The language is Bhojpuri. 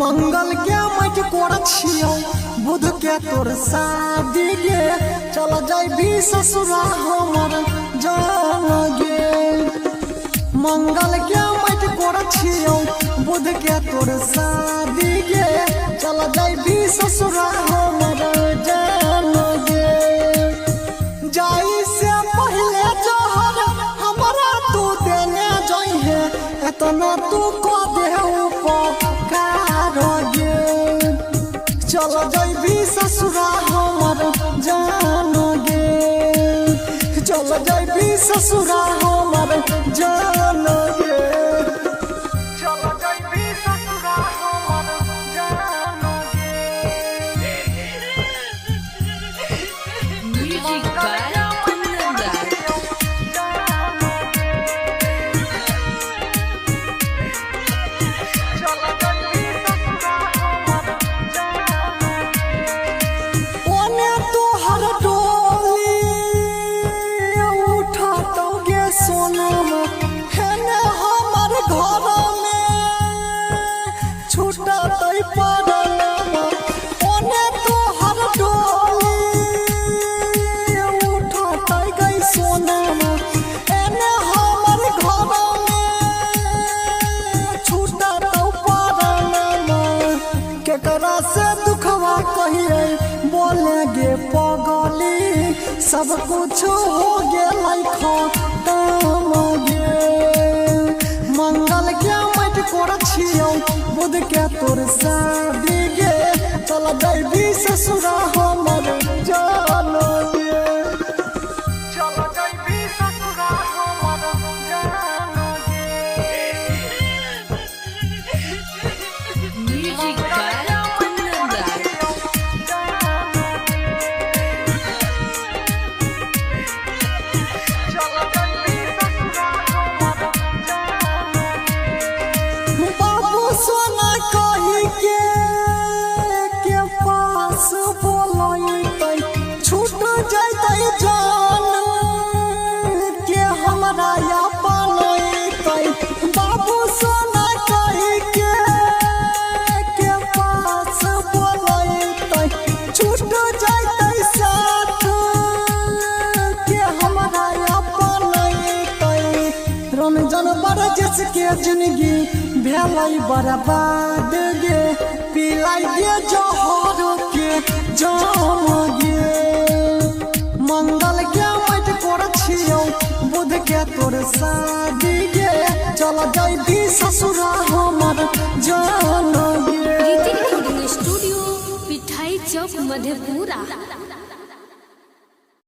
मंगल के मट कोरछियो बुध के तोर शादी गे चल जाबी ससुरा हमर जान गे। मंगल के मट कोरछियो बुध के तोर शादी गे चल जाबी ससुरा हमर जान गे। जाई से पहले जोहर हमरा तू देने जइहे एतना तू को दे उपकार गे। चल जाबी ससुरा हमर जान गे चल जाबी ससुरा हमर जान गे। चल जाबी ससुरा हमर जान गे। म्यूजिक बाय कुंदन ओने तोहर डोली उठातो गे सोनमा हेने हमर घर में छूटतै परनमा। ओने तोहर डोली उठातै गे सोनमा हेने हमर घर में छूटतौ परनमा। केकरा से दुखवा कहिए बोले गे पगली सब कुछ हो गेलै खत्म गे। मंगल के मट कोरछियो बुध के तोर शादी गे चल जाबी ससुरा हमर जान गे। चल जाबी ससुरा हमर जान गे। म्यूजिक बाय कुंदन बाबू सोना कही के पास बोलैतै छूट जैतै जान के हमरा अपनैतै। बाबू सोना कही के पास बोलैतै छूट जैतै साथ के हमरा अपनैतै। रंजन बरजस के जिंदगी भेलै बर्बाद गे पिलाई गे जहर के जाम गे। मंगल के मट कोरछियो बुध के तोर शादी गे चल जाबी ससुरा हमर जान गे। रिकॉर्डिंग स्टूडियो पिठाई चौक मधेपुरा।